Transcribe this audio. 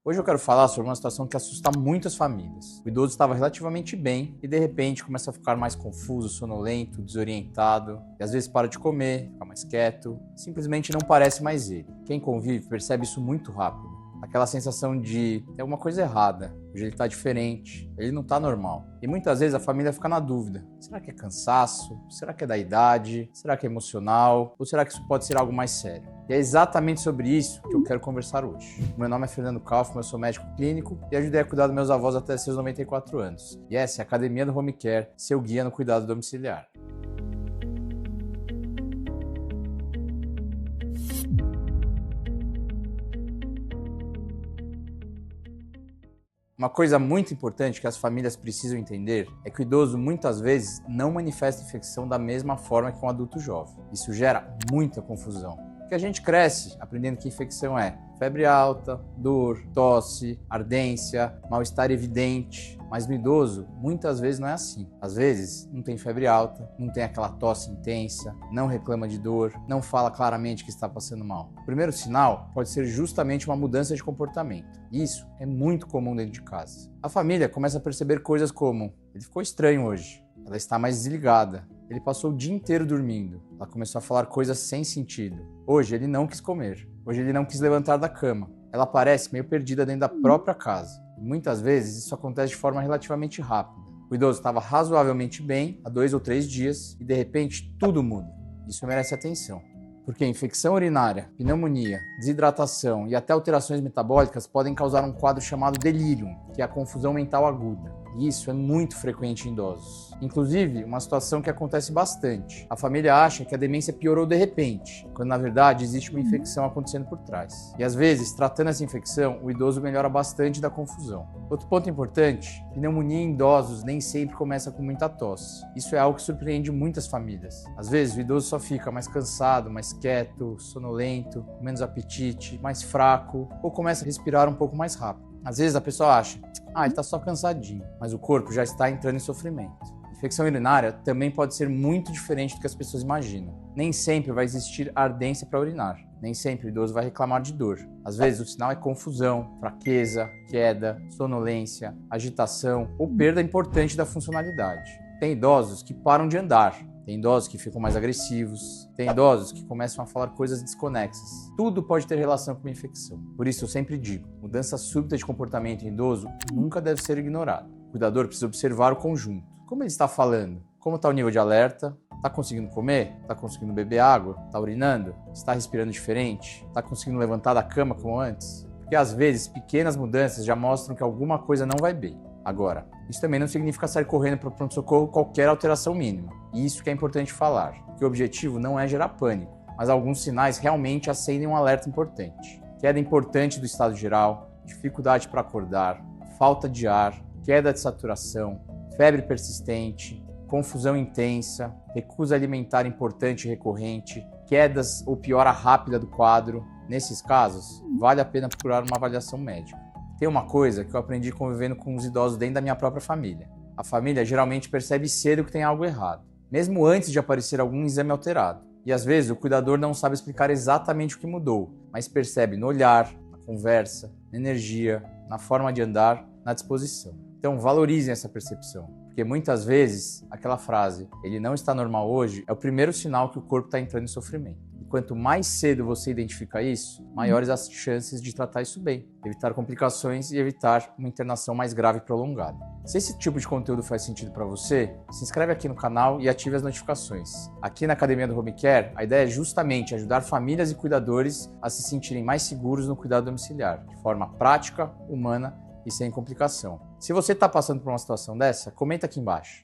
Hoje eu quero falar sobre uma situação que assusta muitas famílias. O idoso estava relativamente bem e de repente começa a ficar mais confuso, sonolento, desorientado e às vezes para de comer, fica mais quieto, simplesmente não parece mais ele. Quem convive percebe isso muito rápido. Aquela sensação de tem alguma coisa errada, hoje ele está diferente, ele não está normal. E muitas vezes a família fica na dúvida, será que é cansaço? Será que é da idade? Será que é emocional? Ou será que isso pode ser algo mais sério? E é exatamente sobre isso que eu quero conversar hoje. Meu nome é Fernando Kaufmann, eu sou médico clínico e ajudei a cuidar dos meus avós até seus 94 anos. E essa é a Academia do Home Care, seu guia no cuidado domiciliar. Uma coisa muito importante que as famílias precisam entender é que o idoso muitas vezes não manifesta infecção da mesma forma que um adulto jovem. Isso gera muita confusão, porque a gente cresce aprendendo que infecção é febre alta, dor, tosse, ardência, mal-estar evidente. Mas no idoso, muitas vezes não é assim. Às vezes, não tem febre alta, não tem aquela tosse intensa, não reclama de dor, não fala claramente que está passando mal. O primeiro sinal pode ser justamente uma mudança de comportamento. Isso é muito comum dentro de casa. A família começa a perceber coisas como: ele ficou estranho hoje, ela está mais desligada, ele passou o dia inteiro dormindo, ela começou a falar coisas sem sentido. Hoje ele não quis comer, hoje ele não quis levantar da cama. Ela parece meio perdida dentro da própria casa. E muitas vezes isso acontece de forma relativamente rápida. O idoso estava razoavelmente bem há 2 ou 3 dias e de repente tudo muda. Isso merece atenção. Porque infecção urinária, pneumonia, desidratação e até alterações metabólicas podem causar um quadro chamado delírio, que é a confusão mental aguda. E isso é muito frequente em idosos. Inclusive, uma situação que acontece bastante. A família acha que a demência piorou de repente, quando na verdade existe uma infecção acontecendo por trás. E às vezes, tratando essa infecção, o idoso melhora bastante da confusão. Outro ponto importante: pneumonia em idosos nem sempre começa com muita tosse. Isso é algo que surpreende muitas famílias. Às vezes, o idoso só fica mais cansado, mais quieto, sonolento, com menos apetite, mais fraco, ou começa a respirar um pouco mais rápido. Às vezes a pessoa acha, ele está só cansadinho, mas o corpo já está entrando em sofrimento. Infecção urinária também pode ser muito diferente do que as pessoas imaginam. Nem sempre vai existir ardência para urinar. Nem sempre o idoso vai reclamar de dor. Às vezes o sinal é confusão, fraqueza, queda, sonolência, agitação ou perda importante da funcionalidade. Tem idosos que param de andar. Tem idosos que ficam mais agressivos, tem idosos que começam a falar coisas desconexas. Tudo pode ter relação com uma infecção. Por isso eu sempre digo, mudança súbita de comportamento em idoso nunca deve ser ignorada. O cuidador precisa observar o conjunto. Como ele está falando? Como está o nível de alerta? Está conseguindo comer? Está conseguindo beber água? Está urinando? Está respirando diferente? Está conseguindo levantar da cama como antes? Porque às vezes pequenas mudanças já mostram que alguma coisa não vai bem. Agora, isso também não significa sair correndo para o pronto-socorro qualquer alteração mínima. E isso que é importante falar, que o objetivo não é gerar pânico, mas alguns sinais realmente acendem um alerta importante. Queda importante do estado geral, dificuldade para acordar, falta de ar, queda de saturação, febre persistente, confusão intensa, recusa alimentar importante e recorrente, quedas ou piora rápida do quadro. Nesses casos, vale a pena procurar uma avaliação médica. Tem uma coisa que eu aprendi convivendo com os idosos dentro da minha própria família. A família geralmente percebe cedo que tem algo errado, mesmo antes de aparecer algum exame alterado. E às vezes o cuidador não sabe explicar exatamente o que mudou, mas percebe no olhar, na conversa, na energia, na forma de andar, na disposição. Então valorizem essa percepção, porque muitas vezes aquela frase, ele não está normal hoje, é o primeiro sinal que o corpo está entrando em sofrimento. Quanto mais cedo você identifica isso, maiores as chances de tratar isso bem, evitar complicações e evitar uma internação mais grave e prolongada. Se esse tipo de conteúdo faz sentido para você, se inscreve aqui no canal e ative as notificações. Aqui na Academia do Home Care, a ideia é justamente ajudar famílias e cuidadores a se sentirem mais seguros no cuidado domiciliar, de forma prática, humana e sem complicação. Se você está passando por uma situação dessa, comenta aqui embaixo.